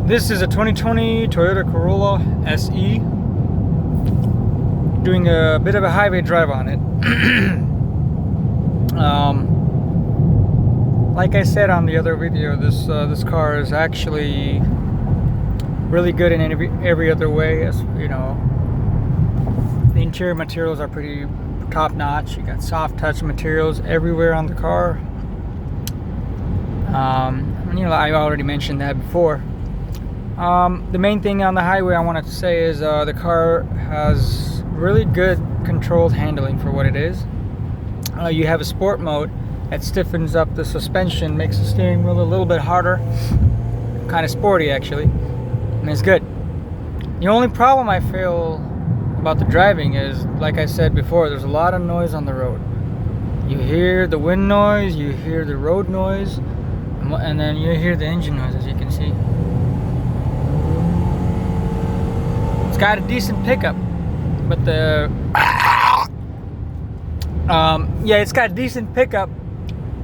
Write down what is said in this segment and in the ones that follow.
This is a 2020 Toyota Corolla SE. Doing a bit of a highway drive on it. Like I said on the other video, this car is actually really good in every other way. As you know, the interior materials are pretty top notch. You got soft touch materials everywhere on the car. You know, I already mentioned that before. The main thing on the highway I wanted to say is the car has really good controlled handling for what it is. You have a sport mode that stiffens up the suspension, makes the steering wheel a little bit harder, kind of sporty actually, and it's good. The only problem I feel about the driving is, like I said before, there's a lot of noise on the road. You hear the wind noise, you hear the road noise, and then you hear the engine noise, as you can see. It's got a decent pickup, but it's got a decent pickup,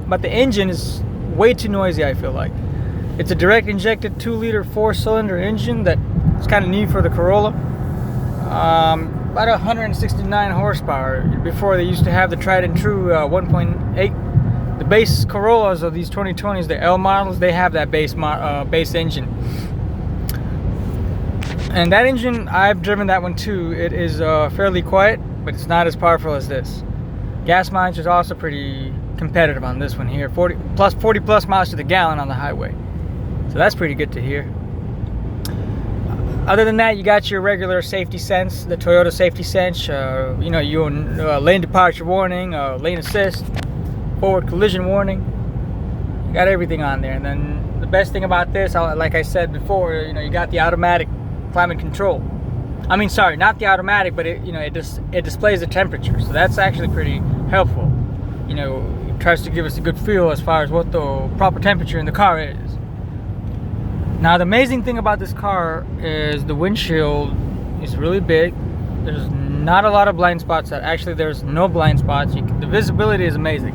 but the engine is way too noisy, I feel like. It's a direct injected 2-liter 4-cylinder engine that is kind of new for the Corolla. About 169 horsepower. Before, they used to have the tried and true 1.8. The base Corollas of these 2020s, the L models, they have that base engine. And that engine, I've driven that one too. It is fairly quiet, but it's not as powerful as this. Gas mileage is also pretty competitive on this one here. 40 plus miles to the gallon on the highway. So that's pretty good to hear. Other than that, you got your regular safety sense, the Toyota safety sense. You know, your lane departure warning, lane assist, forward collision warning. You got everything on there. And then the best thing about this, like I said before, you know, you got the automatic climate control. I mean, sorry, not the automatic, but it displays the temperature, so that's actually pretty helpful. You know, it tries to give us a good feel as far as what the proper temperature in the car is. Now, the amazing thing about this car is the windshield is really big. There's not a lot of blind spots. Actually, there's no blind spots. The visibility is amazing.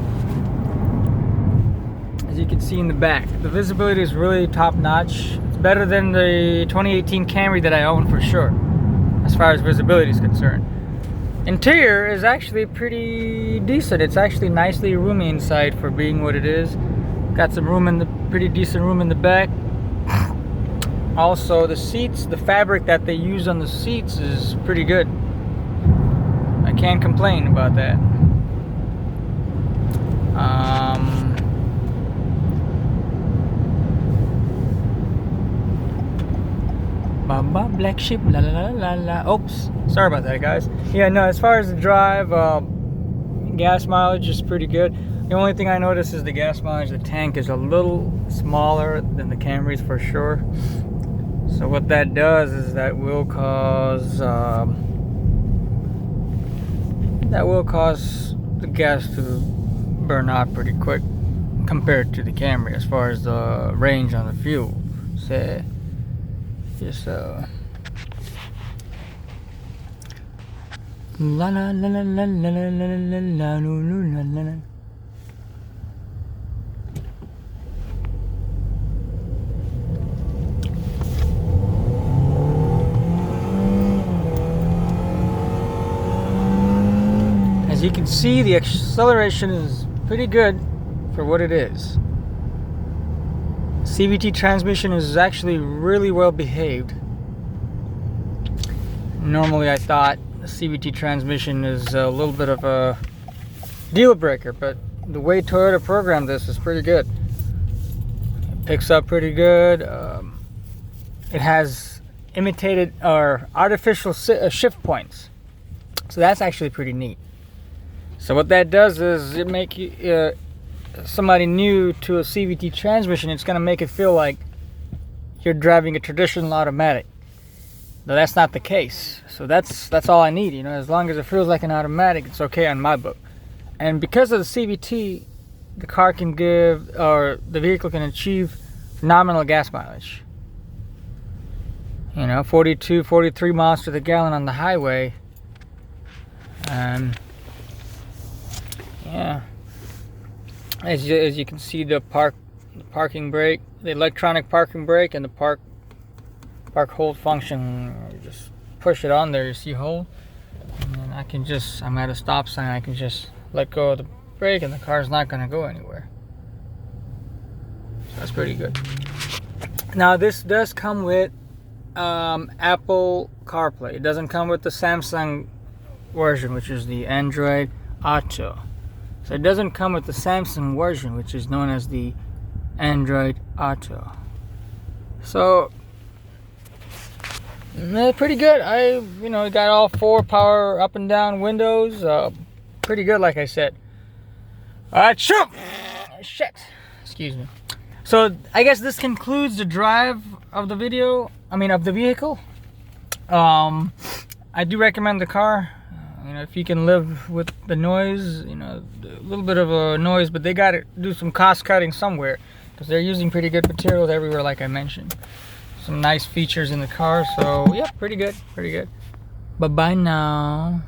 As you can see in the back, the visibility is really top notch. It's better than the 2018 Camry that I own for sure, as far as visibility is concerned. Interior is actually pretty decent. It's actually nicely roomy inside for being what it is. Got some room pretty decent room in the back. Also, the seats, the fabric that they use on the seats is pretty good. I can't complain about that. Black sheep, la la la la. Oops, sorry about that, guys. Yeah, no, as far as the drive, gas mileage is pretty good. The only thing I notice is the gas mileage. The tank is a little smaller than the Camrys for sure. So what that does is that will cause the gas to burn out pretty quick compared to the Camry as far as the range on the fuel. So just la la la la la la la la la la la. As you can see, the acceleration is pretty good for what it is. Cvt Transmission is actually really well behaved. Normally I thought the Cvt Transmission is a little bit of a deal breaker, but the way Toyota programmed this is pretty good. It picks up pretty good. It has imitated or artificial shift points, so that's actually pretty neat. So what that does is it make you somebody new to a Cvt transmission. It's going to make it feel like you're driving a traditional automatic. Though that's not the case. So that's all I need. You know, as long as it feels like an automatic, it's okay on my book. And because of the CVT, the car can give, or the vehicle can achieve nominal gas mileage. You know, 42, 43 miles to the gallon on the highway. And yeah, as you can see, the parking brake, the electronic parking brake, and the park park hold function. You just push it on there, you see hold, and then I'm at a stop sign, I can just let go of the brake and the car's not going to go anywhere. So that's pretty good. Now this does come with Apple Carplay. It doesn't come with the Samsung version, which is the Android Auto. So it doesn't come with the Samsung version, which is known as the Android Auto. So pretty good. I got all 4 power up and down windows. Pretty good, like I said. Shit. Excuse me. So I guess this concludes the drive of the video. Of the vehicle. I do recommend the car. If you can live with the noise, a little bit of a noise, but they got to do some cost cutting somewhere because they're using pretty good materials everywhere, like I mentioned. Some nice features in the car. So yeah, pretty good. Bye bye now.